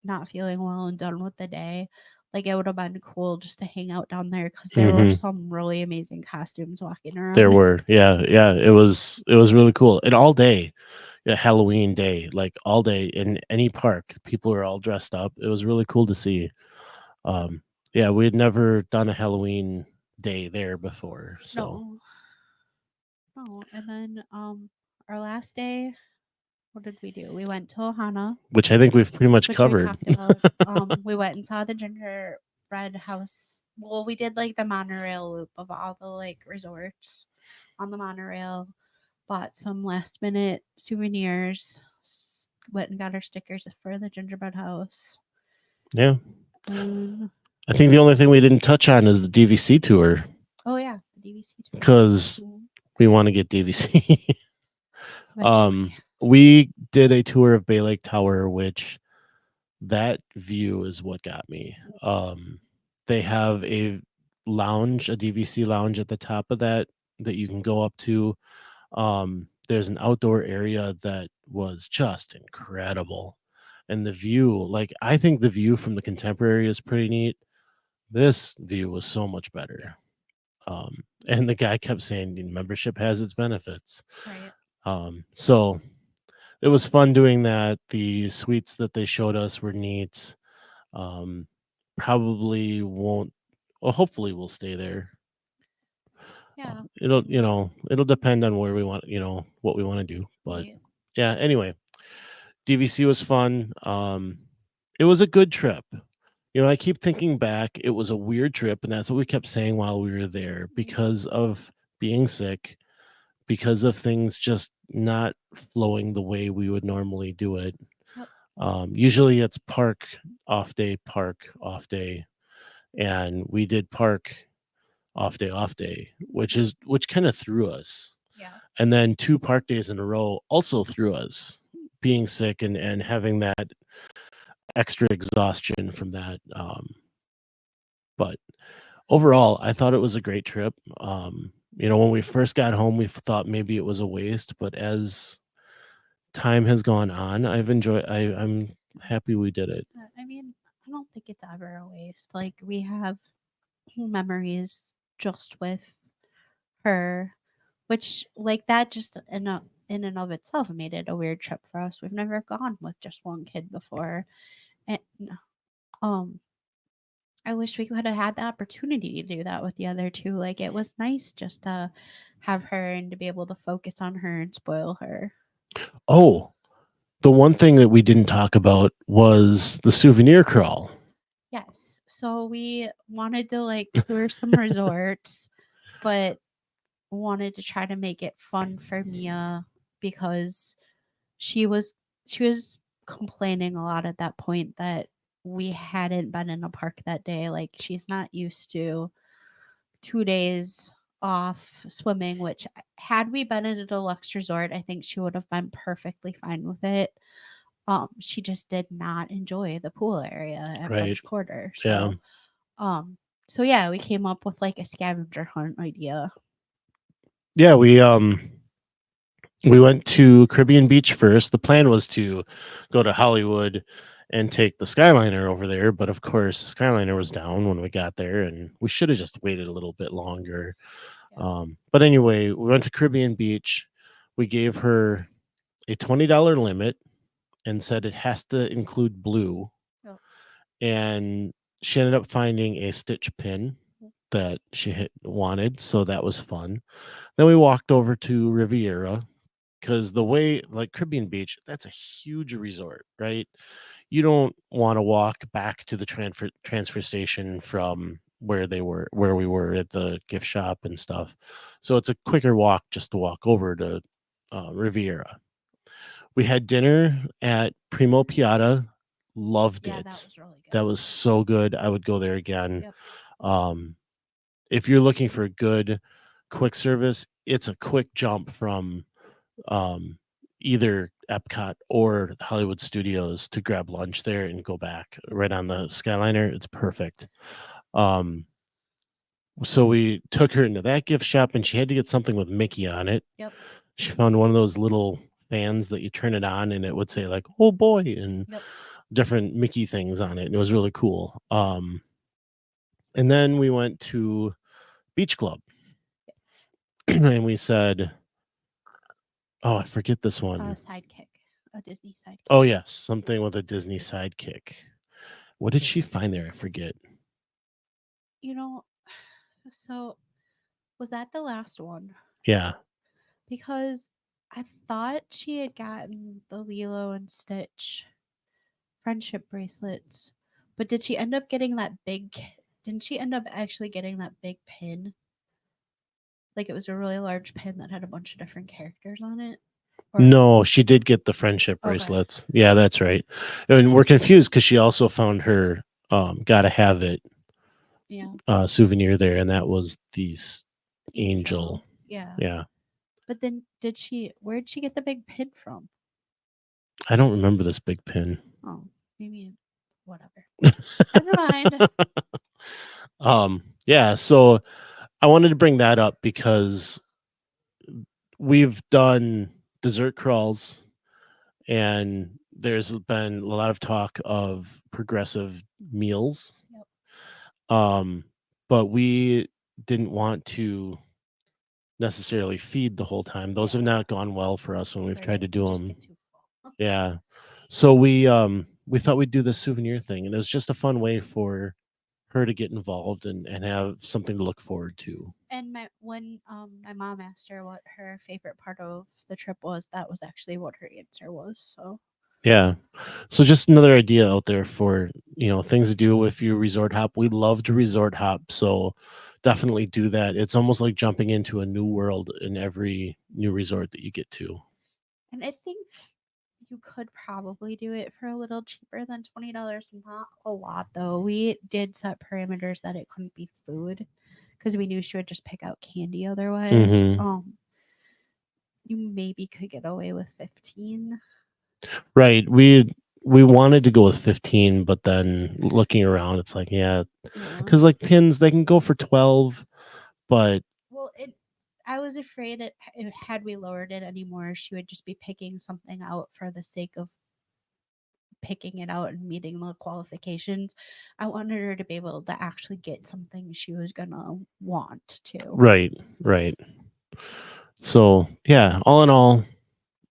not feeling well and done with the day, like it would have been cool just to hang out down there because there were some really amazing costumes walking around. There were, yeah. It was really cool. And all day, Halloween day, like all day in any park, people were all dressed up. It was really cool to see. Yeah, we had never done a Halloween day there before. So no. And then our last day, what did we do? We went to Ohana, which I think we've pretty much covered. We talked about. We went and saw the gingerbread house. Well, we did like the monorail loop of all the like resorts on the monorail. Bought some last minute souvenirs. Went and got our stickers for the gingerbread house. Yeah. I think the only thing we didn't touch on is the DVC tour. Oh yeah, the DVC tour. Because we want to get DVC. We did a tour of Bay Lake Tower, which that view is what got me. They have a lounge, a DVC lounge at the top of that you can go up to. There's an outdoor area that was just incredible. And the view, like I think the view from the Contemporary is pretty neat. This view was so much better. And the guy kept saying membership has its benefits. Right. So it was fun doing that. The suites that they showed us were neat. Probably won't, well, hopefully we'll stay there. Yeah. It'll depend on where we want, what we want to do. But yeah, anyway, DVC was fun. It was a good trip. I keep thinking back, it was a weird trip, and that's what we kept saying while we were there because of being sick, because of things just not flowing the way we would normally do it. Yep. Usually it's park off day, and we did park off day, which kind of threw us. Yeah. And then 2 park days in a row also threw us, being sick and having that extra exhaustion from that. But overall, I thought it was a great trip. When we first got home, we thought maybe it was a waste, but as time has gone on, I'm happy we did it. I mean, I don't think it's ever a waste. Like we have memories just with her, which like that just in and of itself made it a weird trip for us. We've never gone with just one kid before. And I wish we could have had the opportunity to do that with the other two. Like, it was nice just to have her and to be able to focus on her and spoil her. Oh, the one thing that we didn't talk about was the souvenir crawl. Yes. So we wanted to like tour some resorts, but wanted to try to make it fun for Mia because she was complaining a lot at that point that we hadn't been in a park that day. Like, she's not used to 2 days off swimming, which had we been in a deluxe resort, I think she would have been perfectly fine with it. She just did not enjoy the pool area at Right. French Quarter. Yeah. So yeah, we came up with like a scavenger hunt idea. Yeah, we went to Caribbean Beach first. The plan was to go to Hollywood and take the Skyliner over there, but of course, the Skyliner was down when we got there, and we should have just waited a little bit longer. But anyway, we went to Caribbean Beach. We gave her a $20 limit and said it has to include blue. Yep. And she ended up finding a stitch pin that she wanted, so that was fun. Then we walked over to Riviera because the way, like Caribbean Beach, that's a huge resort, right? You don't want to walk back to the transfer station from where we were at the gift shop and stuff. So it's a quicker walk just to walk over to Riviera. We had dinner at Primo Piatti. Loved Yeah, it. that was really good. That was so good. I would go there again. Yep. If you're looking for a good quick service, it's a quick jump from either Epcot or Hollywood Studios to grab lunch there and go back right on the Skyliner. It's perfect. So we took her into that gift shop and she had to get something with Mickey on it. Yep. She found one of those little fans that you turn it on and it would say like, "Oh boy," and Yep. different Mickey things on it. And it was really cool. And then we went to Beach Club and we said, oh, I forget this one. Sidekick. A Disney sidekick. Oh, yes. Something with a Disney sidekick. What did she find there? I forget. So was that the last one? Yeah. Because I thought she had gotten the Lilo and Stitch friendship bracelets, but did she end up getting that big? Didn't she end up actually getting that big pin? Like, it was a really large pin that had a bunch of different characters on it. No, she did get the friendship Okay. bracelets. Yeah, that's right. And we're confused because she also found her gotta have it souvenir there, and that was these angel. Yeah. Yeah. But then where'd she get the big pin from? I don't remember this big pin. Oh, maybe whatever. Never mind. Yeah, so I wanted to bring that up because we've done dessert crawls and there's been a lot of talk of progressive meals. Yep. But we didn't want to necessarily feed the whole time. Those have not gone well for us when we've tried to do them. Yeah. So we thought we'd do the souvenir thing, and it was just a fun way for her to get involved and have something to look forward to. And when my mom asked her what her favorite part of the trip was, that was actually what her answer was. So yeah. So just another idea out there for, things to do if you resort hop. We love to resort hop, so definitely do that. It's almost like jumping into a new world in every new resort that you get to. And I think you could probably do it for a little cheaper than $20. Not a lot, though. We did set parameters that it couldn't be food because we knew she would just pick out candy otherwise. Mhm. You maybe could get away with 15. Right. We wanted to go with 15, but then looking around, it's like, yeah, because like pins, they can go for 12, but I was afraid had we lowered it anymore, she would just be picking something out for the sake of picking it out and meeting the qualifications. I wanted her to be able to actually get something she was gonna want to. Right. So yeah, all in all,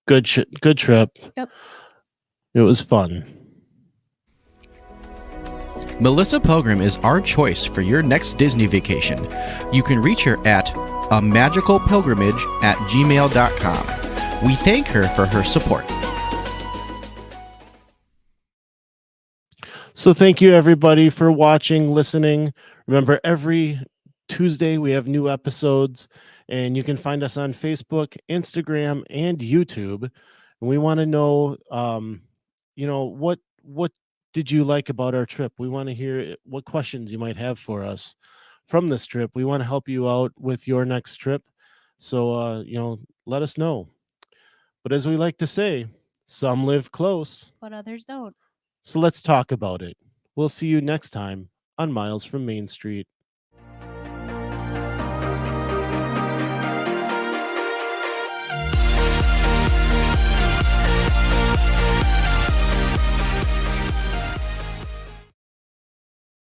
good trip. Yep. It was fun. Melissa Pilgrim is our choice for your next Disney vacation. You can reach her at amagicalpilgrimage@gmail.com. We thank her for her support. So thank you everybody for watching, listening. Remember, every Tuesday we have new episodes, and you can find us on Facebook, Instagram, and YouTube. And we want to know, what did you like about our trip? We want to hear what questions you might have for us from this trip. We want to help you out with your next trip. So, let us know. But as we like to say, some live close, But others don't. so let's talk about it. We'll see you next time on Miles from Main Street.